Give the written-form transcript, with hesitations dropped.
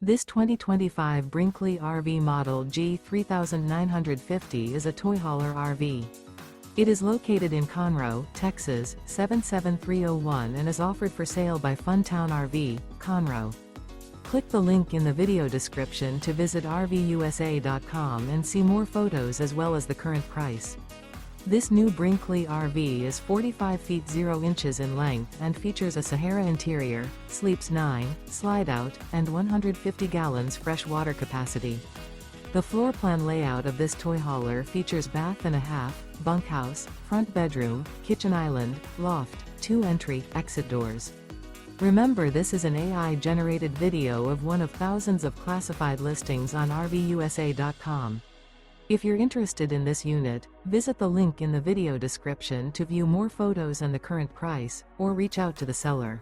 This 2025 Brinkley RV Model G 3950 is a toy hauler RV. It is located in Conroe, Texas, 77301 and is offered for sale by Funtown RV, Conroe. Click the link in the video description to visit RVUSA.com and see more photos as well as the current price. This new Brinkley RV is 45 feet 0 inches in length and features a SAHARA interior, sleeps 9, slide-out, and 150 gallons fresh water capacity. The floor plan layout of this toy hauler features bath and a half, bunkhouse, front bedroom, kitchen island, loft, 2 entry, exit doors. Remember, this is an AI-generated video of one of thousands of classified listings on RVUSA.com. If you're interested in this unit, visit the link in the video description to view more photos and the current price, or reach out to the seller.